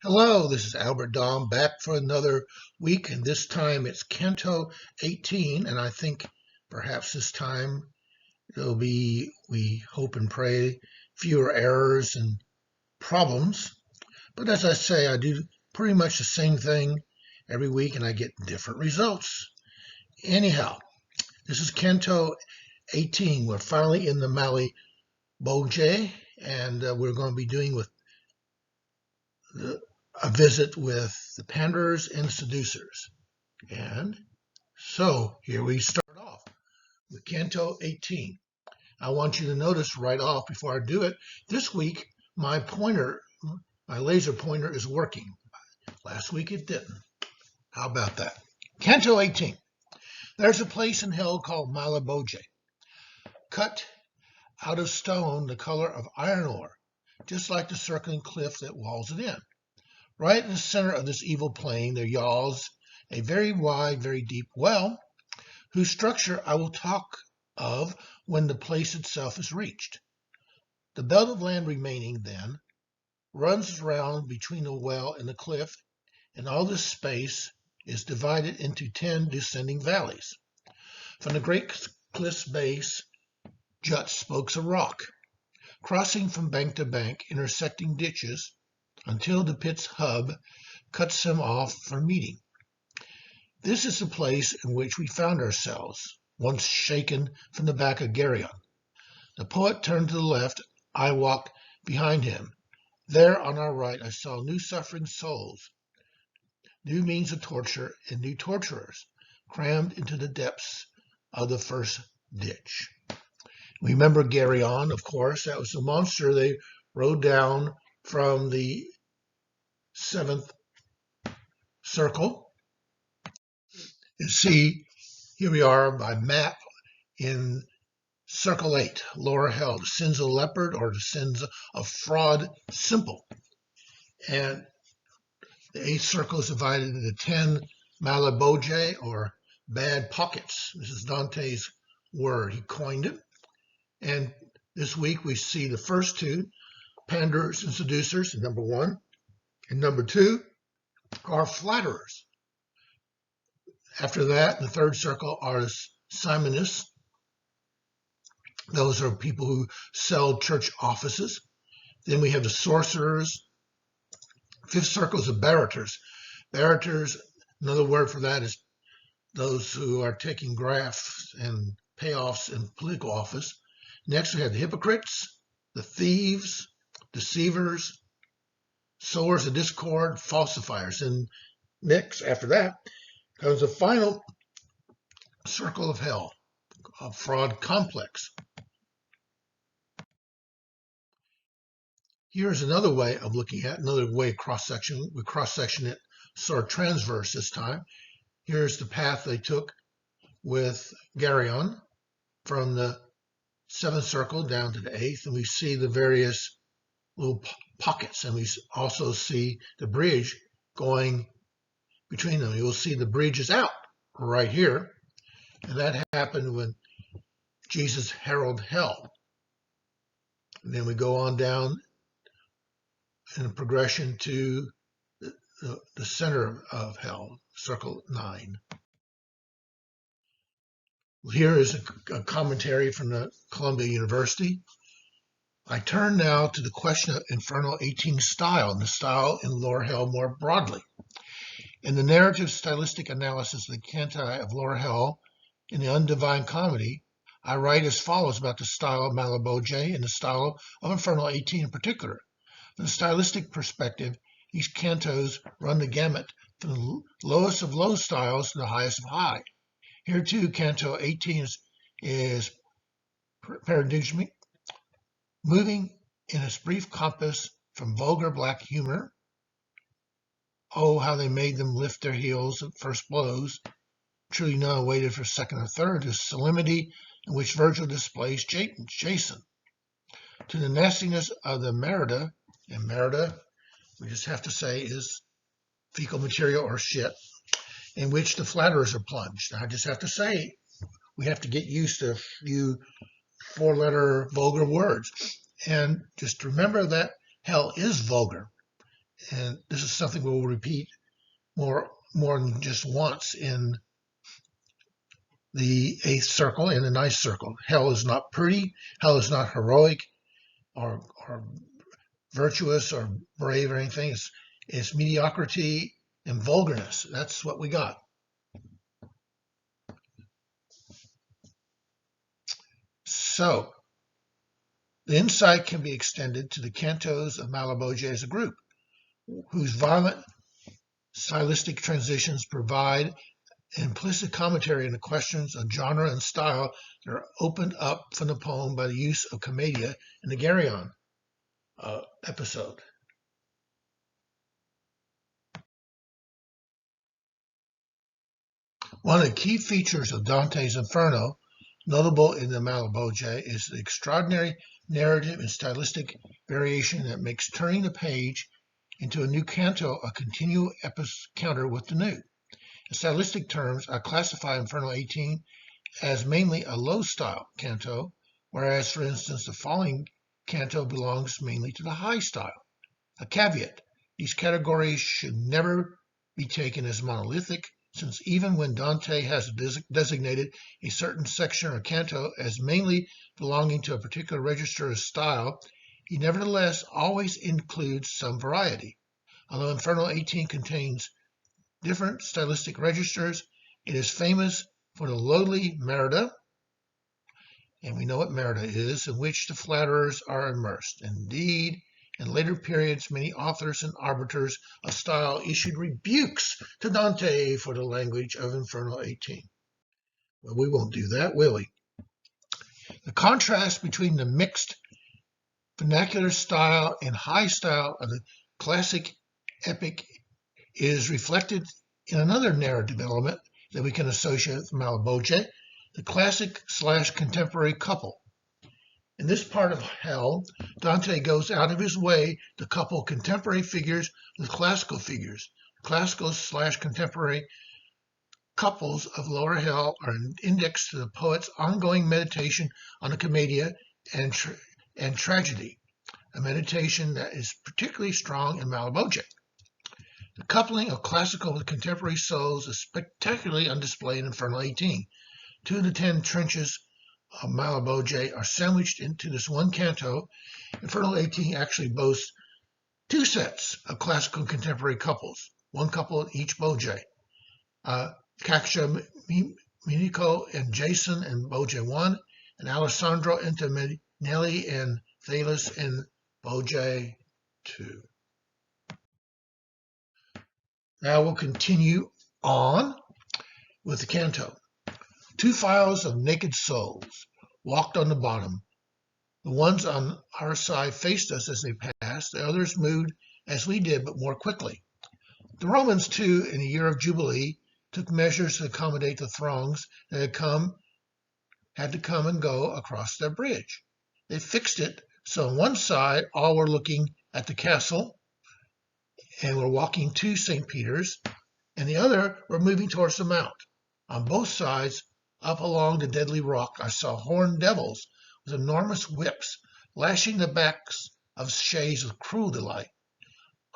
Hello, this is Albert Dom back for another week, and this time it's Canto 18, and I think perhaps this time it'll be, we hope and pray, fewer errors and problems. But as I say, I do pretty much the same thing every week, and I get different results. Anyhow, this is Canto 18. We're finally in the Mali Boje, and we're going to be doing with a visit with the Panders and Seducers. And so here we start off with Canto 18. I want you to notice right off before I do it, this week my laser pointer is working. Last week it didn't. How about that? Canto 18. There's a place in hell called Malaboje, cut out of stone the color of iron ore, just like the circling cliff that walls it in. Right in the center of this evil plain, there yawns a very wide, very deep well, whose structure I will talk of when the place itself is reached. The belt of land remaining, then, runs round between the well and the cliff, and all this space is divided into 10 descending valleys. From the great cliff's base juts spokes of rock, crossing from bank to bank, intersecting ditches, until the pit's hub cuts them off for meeting. This is the place in which we found ourselves, once shaken from the back of Geryon. The poet turned to the left, I walked behind him. There on our right I saw new suffering souls, new means of torture, and new torturers, crammed into the depths of the first ditch. Remember Geryon, of course, that was the monster they rode down from the seventh circle. You see, here we are by map in circle 8, lower hell, the sins of the leopard or the sins of fraud, simple. And the 8th circle is divided into 10 malaboje or bad pockets. This is Dante's word. He coined it. And this week we see the first two, Panders and Seducers, number 1. And number 2 are Flatterers. After that, the 3rd circle are Simonists. Those are people who sell church offices. Then we have the Sorcerers. 5th circle is the Barraters. Barraters, another word for that is those who are taking grafts and payoffs in political office. Next, we have the hypocrites, the thieves, deceivers, sowers of discord, falsifiers. And next, after that, comes the final circle of hell, a fraud complex. Here's another way of looking at another way of cross-section. We cross-section it sort of transverse this time. Here's the path they took with Geryon from the 7th circle down to the 8th, and we see the various little pockets, and we also see the bridge going between them. You'll see the bridge is out right here, and that happened when Jesus heralded hell. And then we go on down in a progression to the center of hell, circle 9. Here is a commentary from the Columbia University. I turn now to the question of Inferno 18 style and the style in lower hell more broadly. In the narrative stylistic analysis of the canti of lower hell in the Undivine Comedy, I write as follows about the style of Malaboje and the style of Inferno 18 in particular. From the stylistic perspective, these cantos run the gamut from the lowest of low styles to the highest of high. Here too, Canto 18 is paradigmic, moving in its brief compass from vulgar black humor, oh, how they made them lift their heels at first blows, truly none waited for second or third, to solemnity in which Virgil displays Jason, to the nastiness of the Merida, and Merida, we just have to say, is fecal material or shit, in which the Flatterers are plunged. I just have to say, we have to get used to a few 4-letter vulgar words. And just remember that hell is vulgar. And this is something we'll repeat more than just once in the eighth circle and the ninth circle. Hell is not pretty. Hell is not heroic or virtuous or brave or anything. It's mediocrity and vulgarness. That's what we got. So the insight can be extended to the cantos of Malaboje as a group, whose violent stylistic transitions provide implicit commentary on the questions of genre and style that are opened up from the poem by the use of commedia in the Geryon episode. One of the key features of Dante's Inferno, notable in the Malaboje, is the extraordinary narrative and stylistic variation that makes turning the page into a new canto a continual encounter with the new. In stylistic terms, I classify Inferno 18 as mainly a low-style canto, whereas, for instance, the following canto belongs mainly to the high style. A caveat: these categories should never be taken as monolithic, since even when Dante has designated a certain section or canto as mainly belonging to a particular register of style, he nevertheless always includes some variety. Although Inferno 18 contains different stylistic registers, it is famous for the lowly Merida, and we know what Merida is, in which the Flatterers are immersed. Indeed, in later periods, many authors and arbiters of style issued rebukes to Dante for the language of Inferno 18. Well, we won't do that, will we? The contrast between the mixed vernacular style and high style of the classic epic is reflected in another narrative element that we can associate with Malaboje, the classic/contemporary couple. In this part of Hell, Dante goes out of his way to couple contemporary figures with classical figures. Classical/contemporary couples of Lower Hell are an index to the poet's ongoing meditation on the commedia and tragedy, a meditation that is particularly strong in Malaboje. The coupling of classical with contemporary souls is spectacularly on display in Inferno 18. 2 of the 10 trenches of Malaboje are sandwiched into this one canto. Inferno 18 actually boasts 2 sets of classical and contemporary couples, 1 couple in each boje. Caxia Minico and Jason in boje 1, and Alessandro Intiminelli and Thales in boje 2. Now we'll continue on with the canto. 2 files of naked souls walked on the bottom. The ones on our side faced us as they passed, the others moved as we did, but more quickly. The Romans, too, in the year of Jubilee, took measures to accommodate the throngs that had to come and go across their bridge. They fixed it so on one side all were looking at the castle and were walking to St. Peter's, and the other were moving towards the mount. On both sides, up along the deadly rock, I saw horned devils with enormous whips, lashing the backs of shays with cruel delight.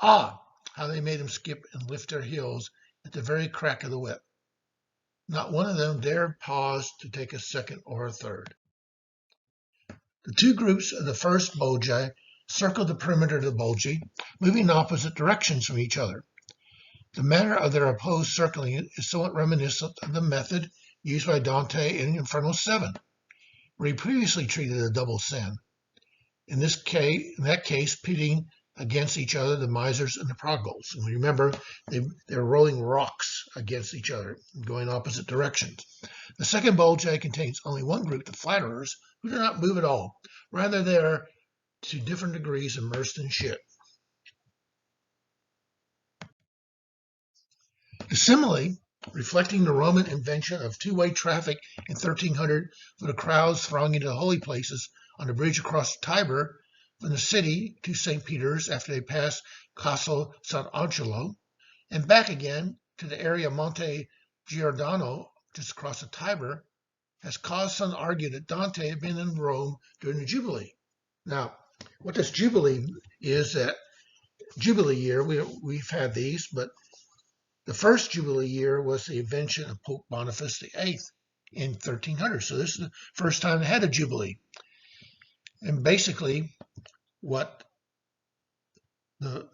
Ah, how they made them skip and lift their heels at the very crack of the whip. Not one of them dared pause to take a second or a third. The 2 groups of the first boje circled the perimeter of the boje, moving in opposite directions from each other. The manner of their opposed circling is somewhat reminiscent of the method used by Dante in Inferno 7, where he previously treated a double sin. In that case, pitting against each other the misers and the prodigals. And remember, they're rolling rocks against each other, going opposite directions. The second boje contains only one group, the Flatterers, who do not move at all. Rather, they are to different degrees immersed in shit. The simile, reflecting the Roman invention of two-way traffic in 1300 for the crowds thronging to the holy places on the bridge across the Tiber from the city to St. Peter's after they passed Castel Sant'Angelo, and back again to the area of Monte Giordano just across the Tiber, has caused some to argue that Dante had been in Rome during the Jubilee. Now, what this Jubilee is that Jubilee year, we've had these, but the first Jubilee year was the invention of Pope Boniface VIII in 1300. So this is the first time they had a Jubilee. And basically, what the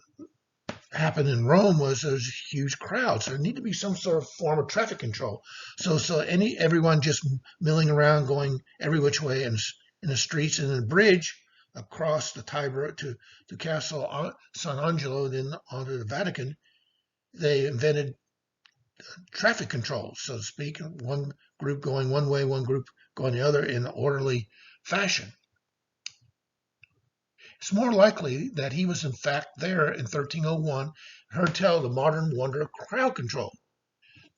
happened in Rome was there's huge crowds. There need to be some sort of form of traffic control. So everyone just milling around, going every which way in the streets, and in the bridge across the Tiber to Castle San Angelo, then onto the Vatican. They invented traffic control, so to speak. One group going one way, one group going the other in an orderly fashion. It's more likely that he was in fact there in 1301, heard tell of the modern wonder of crowd control.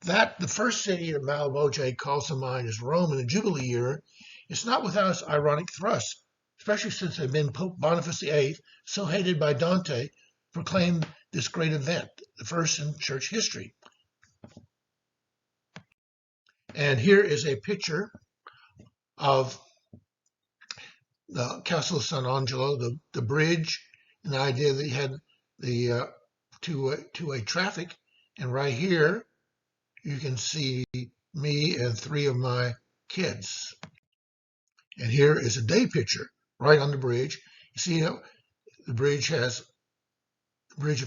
That the first city that Malebolge calls to mind is Rome in the Jubilee year is not without its ironic thrust, especially since it had been Pope Boniface VIII, so hated by Dante, proclaimed this great event, the first in church history. And here is a picture of the Castle San Angelo, the bridge, and the idea that you had the two-way traffic. And right here, you can see me and three of my kids. And here is a day picture right on the bridge. You see how the bridge of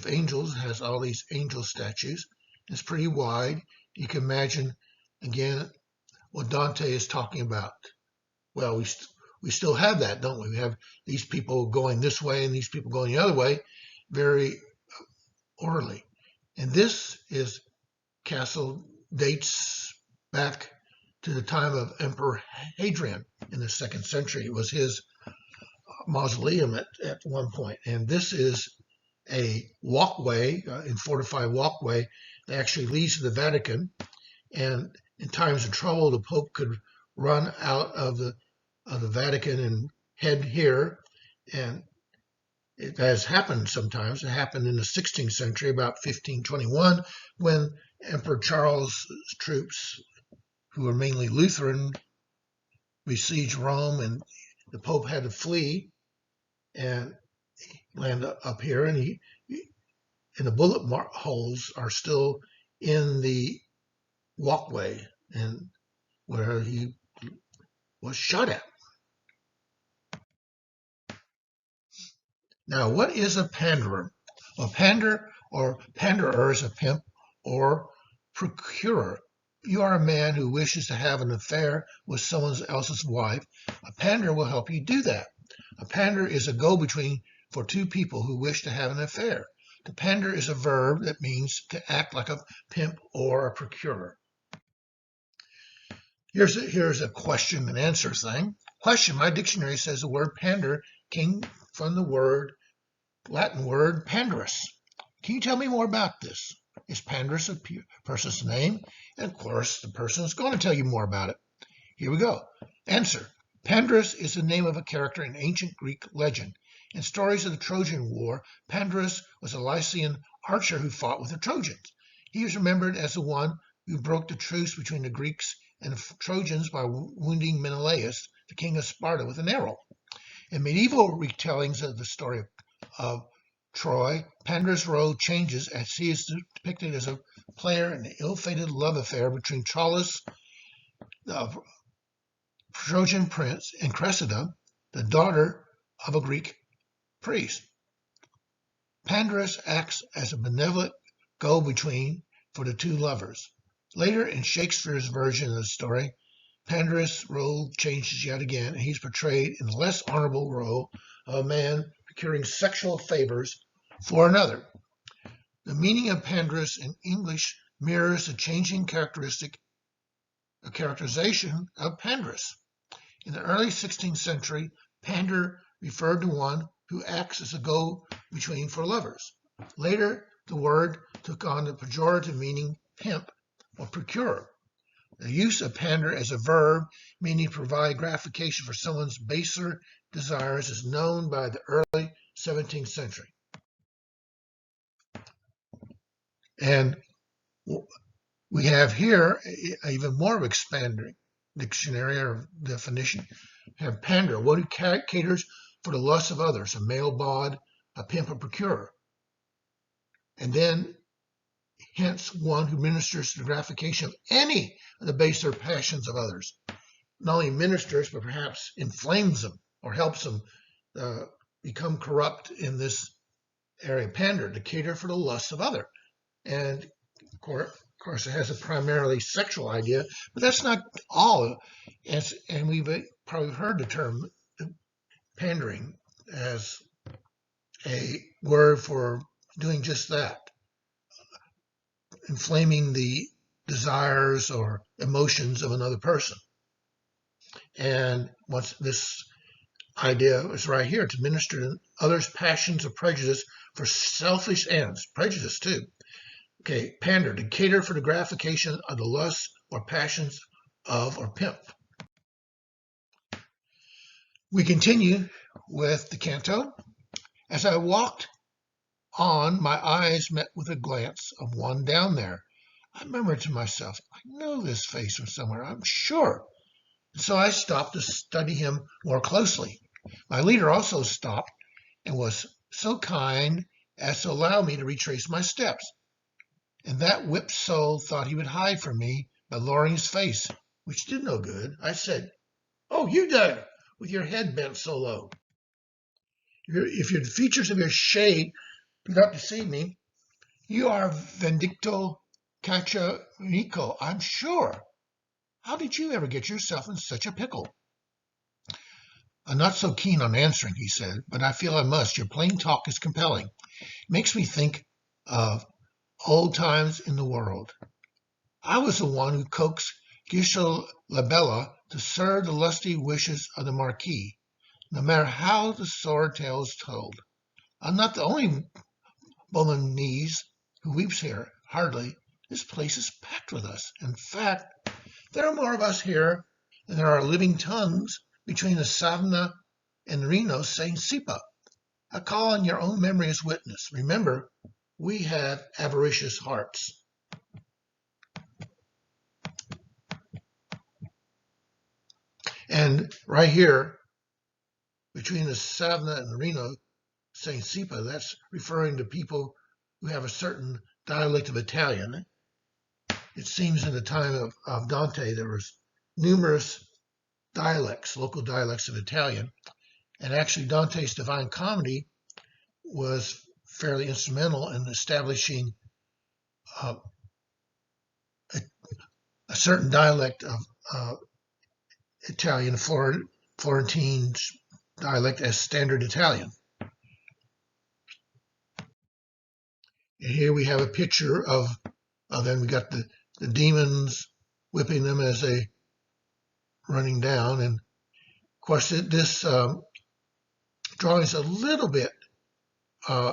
Angels has all these angel statues. It's pretty wide. You can imagine, again, what Dante is talking about. Well, we still have that, don't we? We have these people going this way and these people going the other way, very orderly. And this castle dates back to the time of Emperor Hadrian in the 2nd century. It was his mausoleum at one point. And this is a walkway, a fortified walkway that actually leads to the Vatican. And in times of trouble, the Pope could run out of the Vatican and head here. And it has happened sometimes. It happened in the 16th century, about 1521, when Emperor Charles' troops, who were mainly Lutheran, besieged Rome, and the Pope had to flee and land up here. And the bullet holes are still in the walkway and where he was shot at. Now, what is a panderer? A panderer is a pimp or procurer. You are a man who wishes to have an affair with someone else's wife. A panderer will help you do that. A panderer is a go-between for two people who wish to have an affair. To pander is a verb that means to act like a pimp or a procurer. Here's a question and answer thing. Question, my dictionary says the word pander came from the Latin word panderus. Can you tell me more about this? Is Panders a person's name? And of course, the person is going to tell you more about it. Here we go. Answer. Panders is the name of a character in ancient Greek legend. In stories of the Trojan War, Panders was a Lycian archer who fought with the Trojans. He is remembered as the one who broke the truce between the Greeks and the Trojans by wounding Menelaus, the king of Sparta, with an arrow. In medieval retellings of the story of Troy, Panders' role changes as he is depicted as a player in an ill-fated love affair between Troilus, the Trojan prince, and Cressida, the daughter of a Greek priest. Panders acts as a benevolent go-between for the two lovers. Later, in Shakespeare's version of the story, Panders' role changes yet again, and he's portrayed in the less honorable role of a man procuring sexual favors for another. The meaning of Panders in English mirrors the changing characterization of Panders. In the early 16th century, pander referred to one who acts as a go-between for lovers. Later, the word took on the pejorative meaning pimp or procurer. The use of pander as a verb, meaning provide gratification for someone's baser desires, is known by the early 17th century. And we have here even more of expanding dictionary or definition. We have pander, what who caters for the lusts of others, a male bawd, a pimp, a procurer. and then hence one who ministers to the gratification of any of the baser passions of others. Not only ministers, but perhaps inflames them or helps them become corrupt in this area. Pander, to cater for the lusts of other. And of course, it has a primarily sexual idea, but that's not all. And we've probably heard the term pandering as a word for doing just that, inflaming the desires or emotions of another person. And once this idea is right here, to minister to others' passions or prejudice for selfish ends, prejudice too. Okay, pander, to cater for the gratification of the lusts or passions of or pimp. We continue with the canto. As I walked on, my eyes met with a glance of one down there. I murmured to myself, I know this face from somewhere, I'm sure. So I stopped to study him more closely. My leader also stopped and was so kind as to allow me to retrace my steps. And that whipped soul thought he would hide from me by lowering his face, which did no good. I said, "Oh, you there, with your head bent so low. If your features of your shade do not deceive me, you are Vindicto Cacciarico, I'm sure. How did you ever get yourself in such a pickle?" "I'm not so keen on answering," he said, "but I feel I must. Your plain talk is compelling. It makes me think of old times in the world. I was the one who coaxed Gisela la Bella to serve the lusty wishes of the Marquis, no matter how the sword tale is told. I'm not the only Bolognese who weeps here. Hardly. This place is packed with us. In fact, there are more of us here than there are living tongues between the Savna and Reno Saint Sipa. I call on your own memory as witness. Remember, we have avaricious hearts." And right here, between the Savna and the Reno Saint Sipa, that's referring to people who have a certain dialect of Italian. It seems in the time of Dante, there was numerous dialects, local dialects of Italian. And actually, Dante's Divine Comedy was fairly instrumental in establishing a certain dialect of Italian, Florentine dialect as standard Italian. And here we have a picture of them. We got the demons whipping them as they running down. And of course, this drawing is a little bit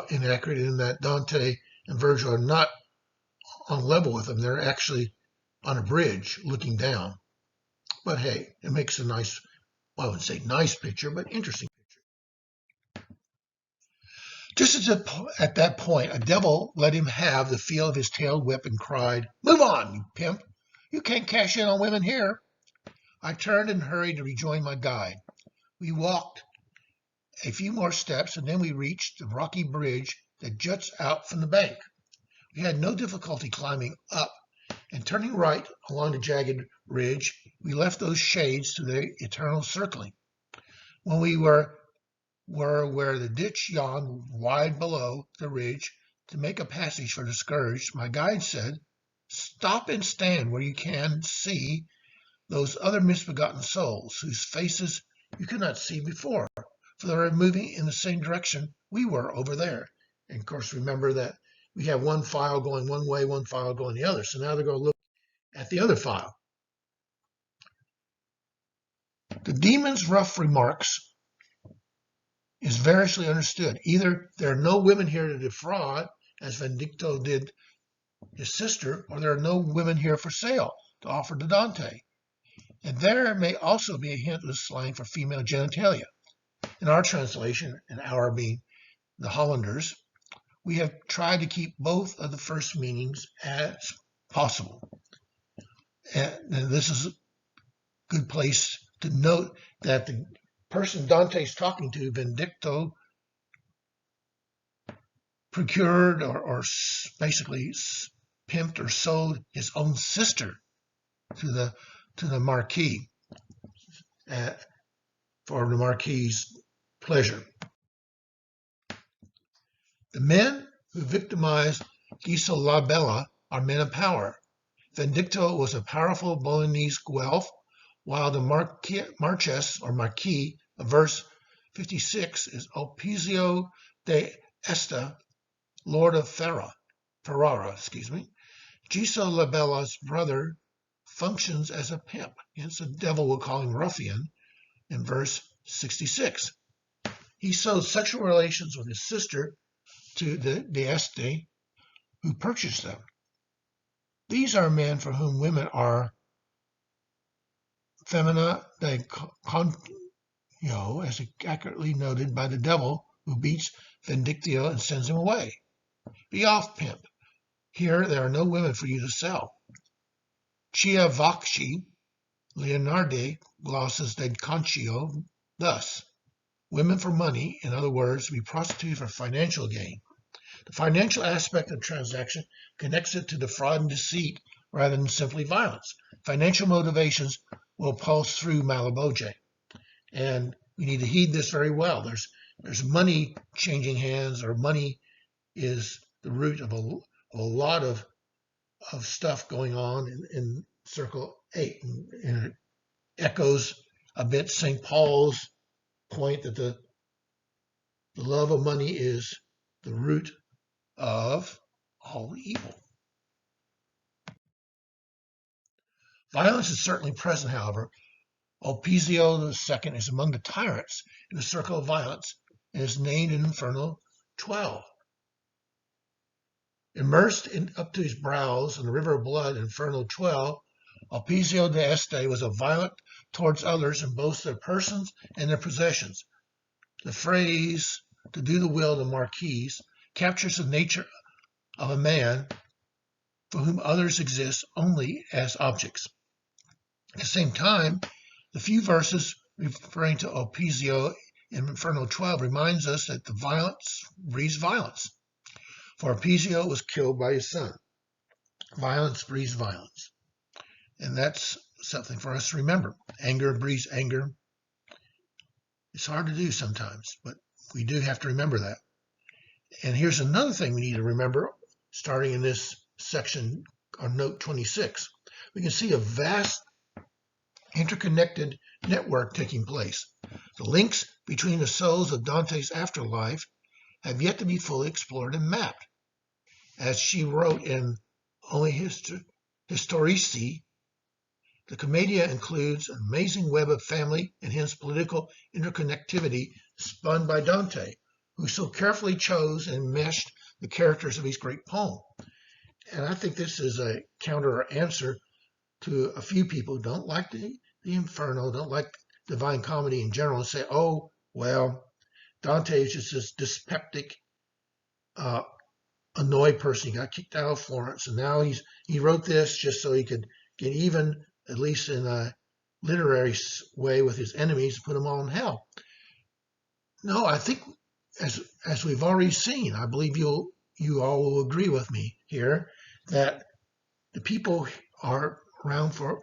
inaccurate in that Dante and Virgil are not on level with them. They're actually on a bridge looking down. But hey, it makes a nice, well, I wouldn't say nice picture, but interesting picture. Just at that point, a devil let him have the feel of his tailed whip and cried, "Move on, you pimp! You can't cash in on women here." I turned and hurried to rejoin my guide. We walked a few more steps, and then we reached the rocky bridge that juts out from the bank. We had no difficulty climbing up, and turning right along the jagged ridge, we left those shades to their eternal circling. When we were where the ditch yawned wide below the ridge to make a passage for the scourge, my guide said, "Stop and stand where you can see those other misbegotten souls, whose faces you could not see before, for they were moving in the same direction we were over there." And of course, remember that we have one file going one way, one file going the other. So now they're going to look at the other file. The demon's rough remarks is variously understood. Either there are no women here to defraud, as Vindicto did his sister, or there are no women here for sale to offer to Dante. And there may also be a hint of slang for female genitalia. In our translation, and our being the Hollanders, we have tried to keep both of the first meanings as possible. And this is a good place to note that the person Dante's talking to, Vindicto procured or basically pimped or sold his own sister to the Marquis for the Marquis's pleasure. The men who victimized Gisolabella are men of power. Vindicto was a powerful Bolognese Guelph, while the Marchese or Marquis of verse 56 is Opizio de Esta, Lord of Ferrara. Ghisolabella's brother functions as a pimp, hence the devil will call him ruffian in verse 66. He sold sexual relations with his sister to the Este, who purchased them. These are men for whom women are femina de conio, as accurately noted by the devil, who beats Vindictio and sends him away. Be off, pimp. Here there are no women for you to sell. Chia Vacci, Leonardi glosses de concio thus. Women for money, in other words, be prostituted for financial gain. The financial aspect of the transaction connects it to the fraud and deceit rather than simply violence. Financial motivations will pulse through Malaboje. And we need to heed this very well. There's money changing hands, or money is the root of a lot of stuff going on in Circle 8. And it echoes a bit St. Paul's point that the love of money is the root of all evil. Violence is certainly present, however. Opizio II is among the tyrants in the circle of violence and is named in Inferno 12. Immersed up to his brows in the river of blood in Inferno 12, Opizio de Este was violent towards others in both their persons and their possessions. The phrase, to do the will of the Marquis, captures the nature of a man for whom others exist only as objects. At the same time, the few verses referring to Opizio in Inferno 12 reminds us that the violence breeds violence. For Opizio was killed by his son. Violence breeds violence. And that's something for us to remember. Anger breeds anger. It's hard to do sometimes, but we do have to remember that. And here's another thing we need to remember, starting in this section on note 26. We can see a vast interconnected network taking place. The links between the souls of Dante's afterlife have yet to be fully explored and mapped. As she wrote in Only Historici, the Commedia includes an amazing web of family and hence political interconnectivity spun by Dante, who so carefully chose and meshed the characters of his great poem. And I think this is a counter or answer to a few people who don't like the Inferno, don't like Divine Comedy in general, and say, oh, well, Dante is just this dyspeptic, annoyed person. He got kicked out of Florence, and now he wrote this just so he could get even, at least in a literary way, with his enemies, put them all in hell. No, I think, as we've already seen, I believe you all will agree with me here, that the people are around for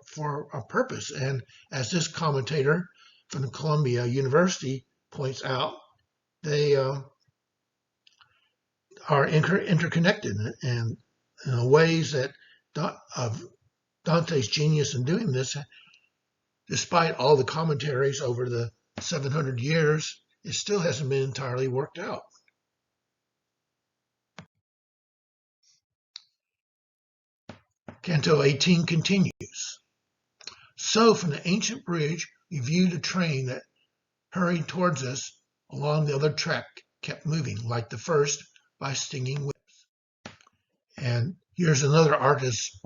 a purpose. And as this commentator from Columbia University points out, they are interconnected, and in ways that of Dante's genius in doing this, despite all the commentaries over the 700 years, it still hasn't been entirely worked out. Canto 18 continues. So from the ancient bridge, we viewed a train that hurried towards us along the other track, kept moving, like the first, by stinging whips. And here's another artist's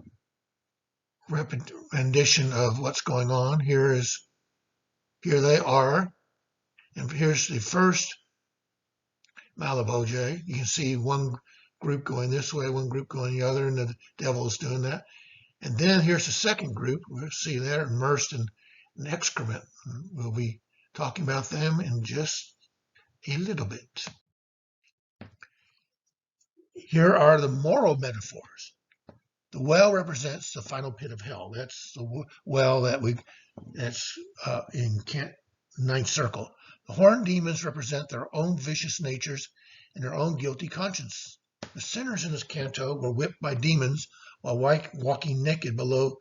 rendition of what's going on. Here they are, and here's the first Malaboje. You can see one group going this way, one group going the other, and the devil is doing that. And then here's the second group. We'll see they're immersed in excrement. We'll be talking about them in just a little bit. Here are the moral metaphors. The well represents the final pit of hell. That's the well that's in ninth circle. The horned demons represent their own vicious natures and their own guilty conscience. The sinners in this canto were whipped by demons while walking naked below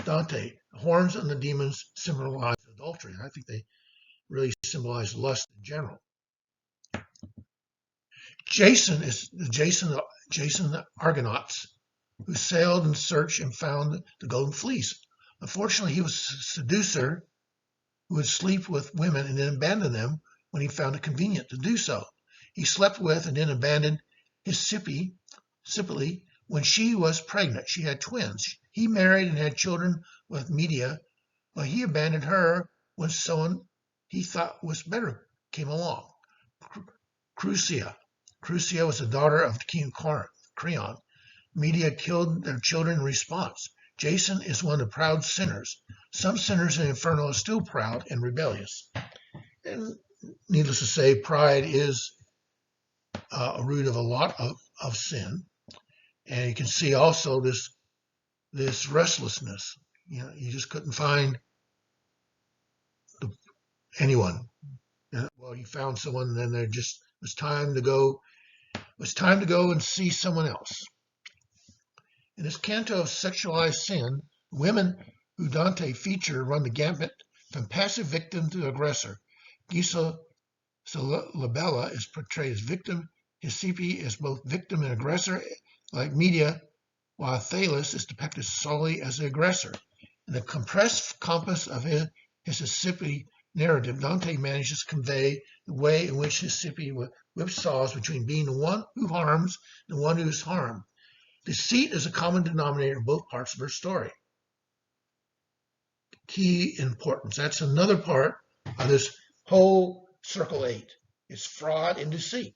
Dante. The horns on the demons symbolize adultery, and I think they really symbolize lust in general. Jason the Argonauts, who sailed in search and found the golden fleece. Unfortunately, he was a seducer who would sleep with women and then abandon them when he found it convenient to do so. He slept with and then abandoned his Scylla when she was pregnant. She had twins. He married and had children with Medea, while he abandoned her when someone he thought was better came along. Crucia was the daughter of the king of Creon. Medea killed their children in response. Jason is one of the proud sinners. Some sinners in Inferno are still proud and rebellious. And needless to say, pride is a root of a lot of sin. And you can see also this restlessness. You know, you just couldn't find anyone. Well, you found someone, and then there just was time to go. It was time to go and see someone else. In this canto of sexualized sin, women who Dante featured run the gambit from passive victim to aggressor. Gisa Labella is portrayed as victim. Hesippe is both victim and aggressor, like Medea, while Thales is depicted solely as the aggressor. In the compressed compass of his Hesippe narrative, Dante manages to convey the way in which Hesippe whipsaws between being the one who harms and the one who is harmed. Deceit is a common denominator in both parts of her story. Key importance. That's another part of this whole circle 8. It's fraud and deceit.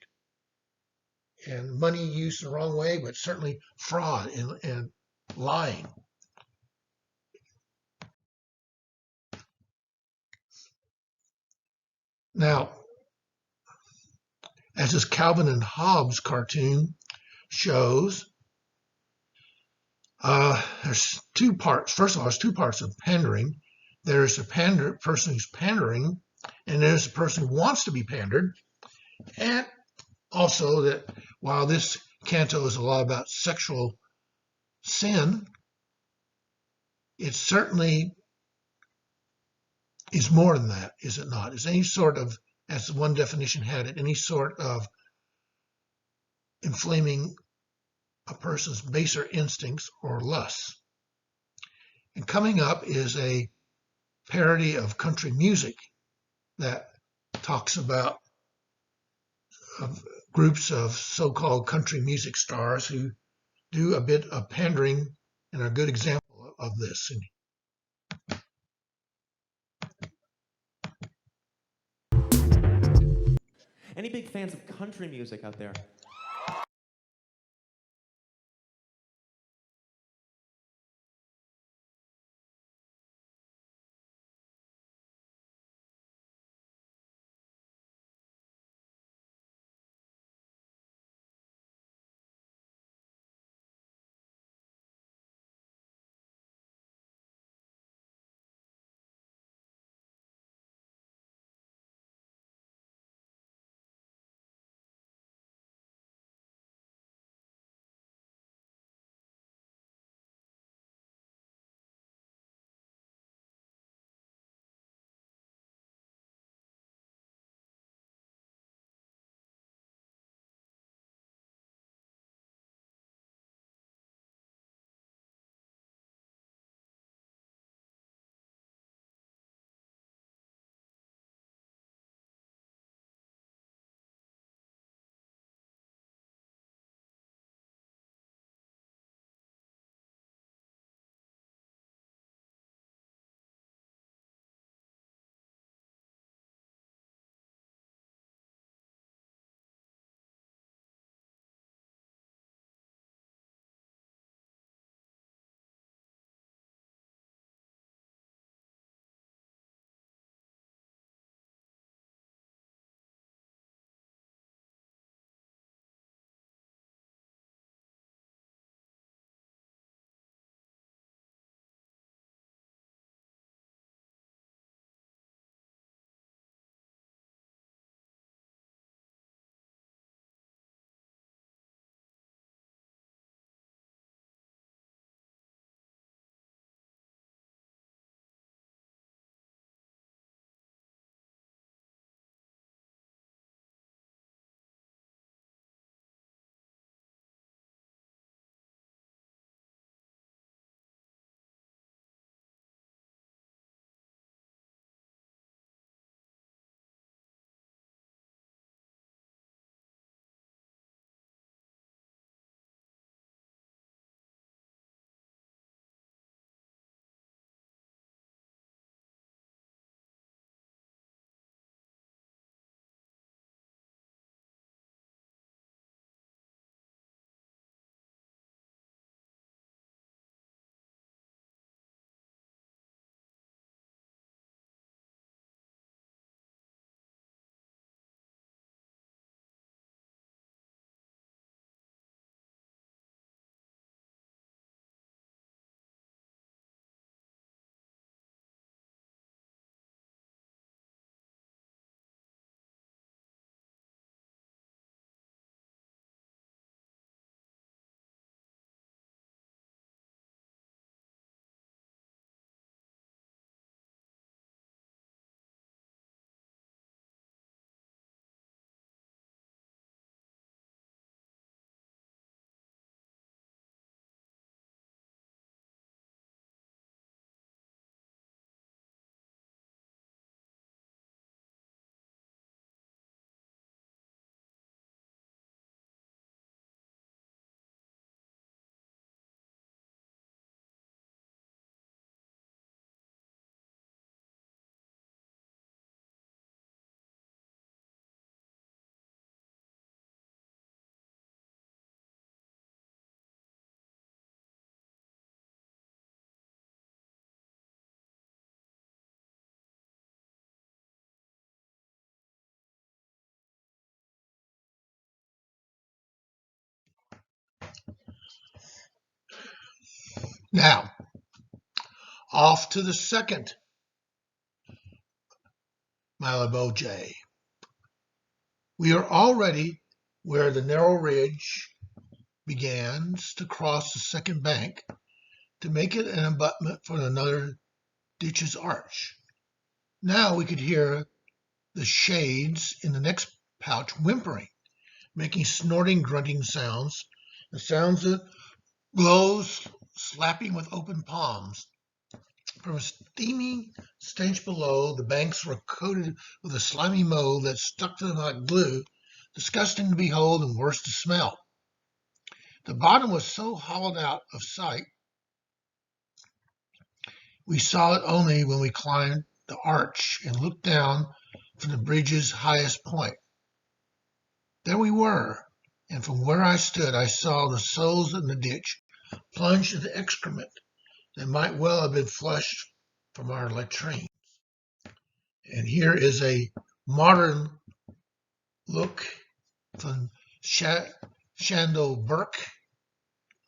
And money used the wrong way, but certainly fraud and lying. Now, as this Calvin and Hobbes cartoon shows, there's two parts. First of all, there's two parts of pandering. There's the person who's pandering, and there's the person who wants to be pandered. And also that while this canto is a lot about sexual sin, it certainly is more than that, is it not? Is any sort of, as one definition had it, any sort of inflaming a person's baser instincts or lusts. And coming up is a parody of country music that talks about groups of so-called country music stars who do a bit of pandering and are a good example of this. Any big fans of country music out there? Now, off to the second Malibu J. We are already where the narrow ridge begins to cross the second bank to make it an abutment for another ditch's arch. Now we could hear the shades in the next pouch whimpering, making snorting, grunting sounds, the sounds of blows slapping with open palms. From a steaming stench below, the banks were coated with a slimy mold that stuck to them like glue, disgusting to behold and worse to smell. The bottom was so hollowed out of sight, we saw it only when we climbed the arch and looked down from the bridge's highest point. There we were, and from where I stood I saw the souls in the ditch plunged into excrement that might well have been flushed from our latrines. And here is a modern look from Shandor Burke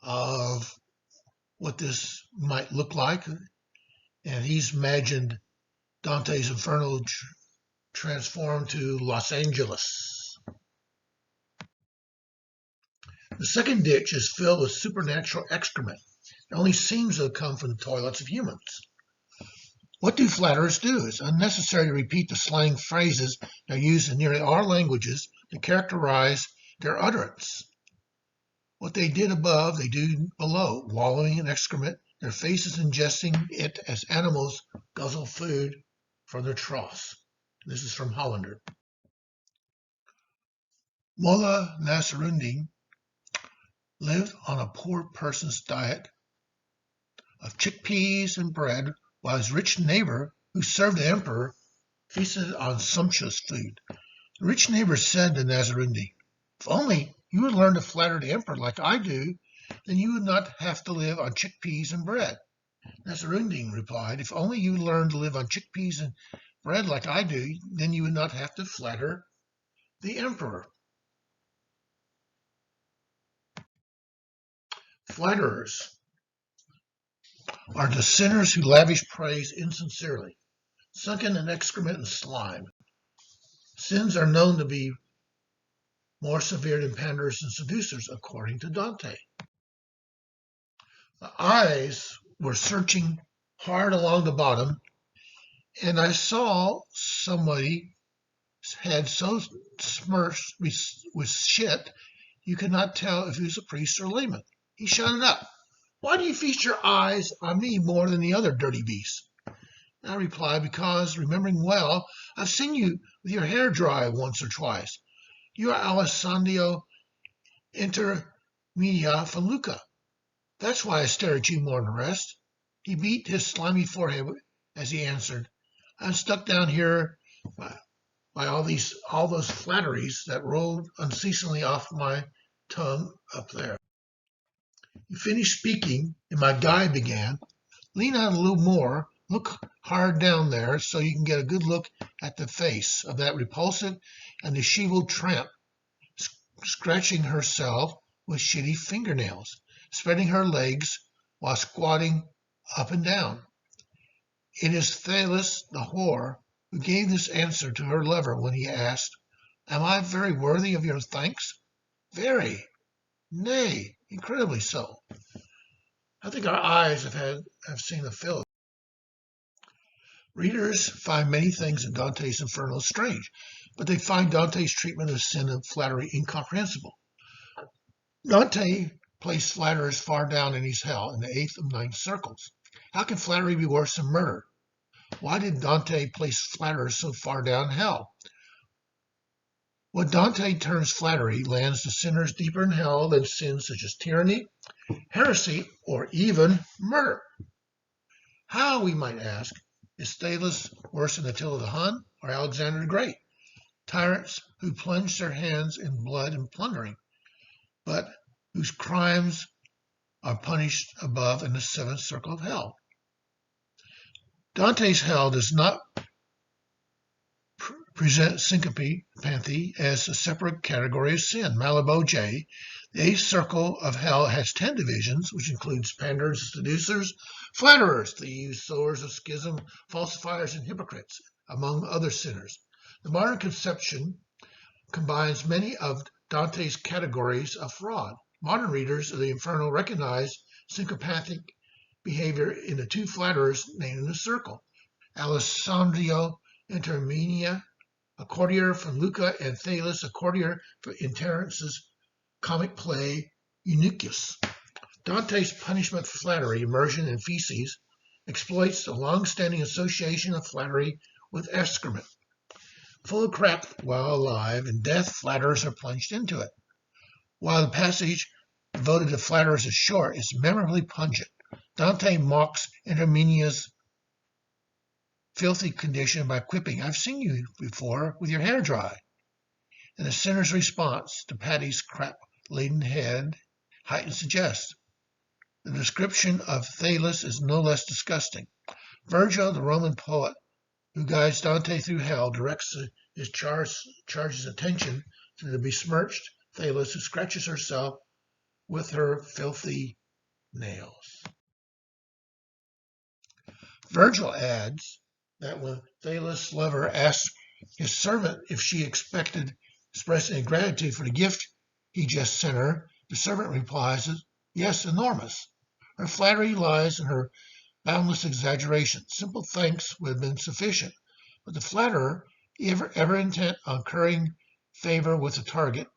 of what this might look like. And he's imagined Dante's Inferno transformed to Los Angeles. The second ditch is filled with supernatural excrement. It only seems to have come from the toilets of humans. What do flatterers do? It's unnecessary to repeat the slang phrases that are used in nearly all languages to characterize their utterance. What they did above, they do below, wallowing in excrement, their faces ingesting it as animals guzzle food from their troughs. This is from Hollander. Mullah Nasruddin lived on a poor person's diet of chickpeas and bread, while his rich neighbor, who served the emperor, feasted on sumptuous food. The rich neighbor said to Nasruddin, "If only you would learn to flatter the emperor like I do, then you would not have to live on chickpeas and bread." Nasruddin replied, "If only you learn to live on chickpeas and bread like I do, then you would not have to flatter the emperor." Flatterers are the sinners who lavish praise insincerely, sunken in excrement and slime. Sins are known to be more severe than Panders and Seducers, according to Dante. The eyes were searching hard along the bottom, and I saw somebody's head so smirched with shit you could not tell if he was a priest or layman. He shouted up, "Why do you feast your eyes on me more than the other dirty beasts?" I replied, "Because, remembering well, I've seen you with your hair dry once or twice. You are Alessandro Intermedia from Lucca. That's why I stare at you more than the rest." He beat his slimy forehead as he answered, "I'm stuck down here by all those flatteries that rolled unceasingly off my tongue up there." He finished speaking, and my guide began, "Lean out a little more, look hard down there so you can get a good look at the face of that repulsive and disheveled tramp, scratching herself with shitty fingernails, spreading her legs while squatting up and down. It is Thales, the whore, who gave this answer to her lover when he asked, 'Am I very worthy of your thanks?' Very, nay, incredibly so." I think our eyes have seen the fill. Readers find many things in Dante's Inferno strange, but they find Dante's treatment of sin and flattery incomprehensible. Dante placed flatterers far down in his hell in the 8th and 9th circles. How can flattery be worse than murder? Why did Dante place flatterers so far down hell? What Dante terms flattery lands the sinners deeper in hell than sins such as tyranny, heresy, or even murder. How, we might ask, is Thales worse than Attila the Hun or Alexander the Great, tyrants who plunged their hands in blood and plundering, but whose crimes are punished above in the 7th circle of hell? Dante's hell does not present syncopathy as a separate category of sin. Malabo J. The eighth circle of hell has 10 divisions, which includes Panders, Seducers, Flatterers, thieves, sowers of schism, falsifiers, and hypocrites, among other sinners. The modern conception combines many of Dante's categories of fraud. Modern readers of the Inferno recognize syncopathic behavior in the two flatterers named in the circle. Alessandro Intermenia, a courtier from Lucca, and Thales, a courtier in Terence's comic play Eunuchus. Dante's punishment for flattery, immersion in feces, exploits the long-standing association of flattery with excrement. Full of crap while alive, in death, flatterers are plunged into it. While the passage devoted to flatterers is short, it's memorably pungent. Dante mocks Intermenia's filthy condition by quipping, "I've seen you before with your hair dry." And the sinner's response to Patty's crap-laden head heightens the jest. The description of Thales is no less disgusting. Virgil, the Roman poet who guides Dante through hell, directs his charge's attention to the besmirched Thales, who scratches herself with her filthy nails. Virgil adds that when Thales' lover asks his servant if she expressed any gratitude for the gift he just sent her, the servant replies, "Yes, enormous." Her flattery lies in her boundless exaggeration. Simple thanks would have been sufficient, but the flatterer, ever intent on currying favor with the target,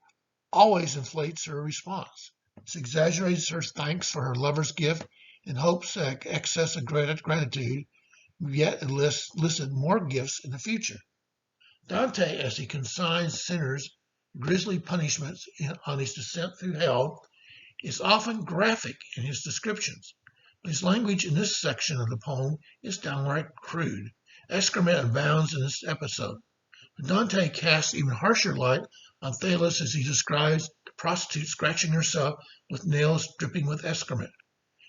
always inflates her response. She exaggerates her thanks for her lover's gift in hopes that excess of gratitude yet elicit more gifts in the future. Dante, as he consigns sinners grisly punishments on his descent through hell, is often graphic in his descriptions. But his language in this section of the poem is downright crude. Excrement abounds in this episode. But Dante casts even harsher light on Thales as he describes the prostitute scratching herself with nails dripping with excrement.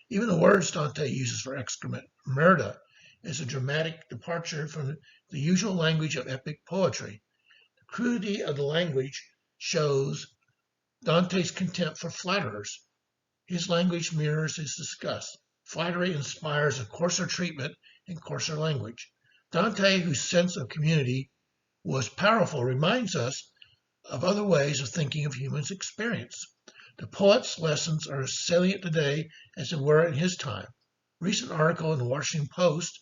Even the words Dante uses for excrement, merda, is a dramatic departure from the usual language of epic poetry. The crudity of the language shows Dante's contempt for flatterers. His language mirrors his disgust. Flattery inspires a coarser treatment and coarser language. Dante, whose sense of community was powerful, reminds us of other ways of thinking of human experience. The poet's lessons are as salient today as they were in his time. A recent article in the Washington Post,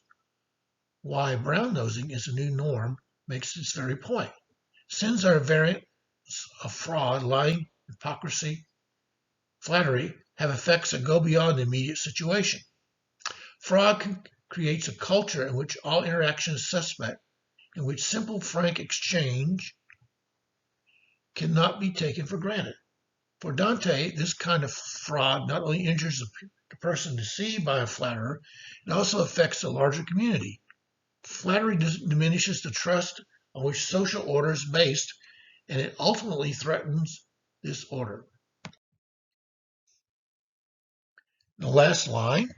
"Why Brown-Nosing is a New Norm," makes this very point. Sins are variants of fraud, lying, hypocrisy, flattery, have effects that go beyond the immediate situation. Fraud creates a culture in which all interaction is suspect, in which simple, frank exchange cannot be taken for granted. For Dante, this kind of fraud not only injures the person deceived by a flatterer, it also affects the larger community. Flattery diminishes the trust on which social order is based, and it ultimately threatens this order. The last line,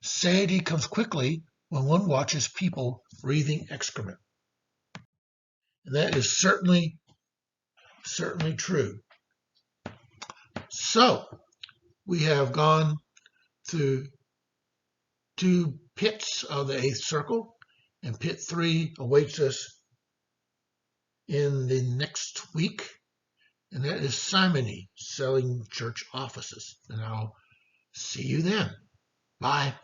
satiety comes quickly when one watches people breathing excrement. And that is certainly true. So, we have gone through 2 pits of the 8th circle, and pit 3 awaits us in the next week, and that is simony, selling church offices. And I'll see you then. Bye.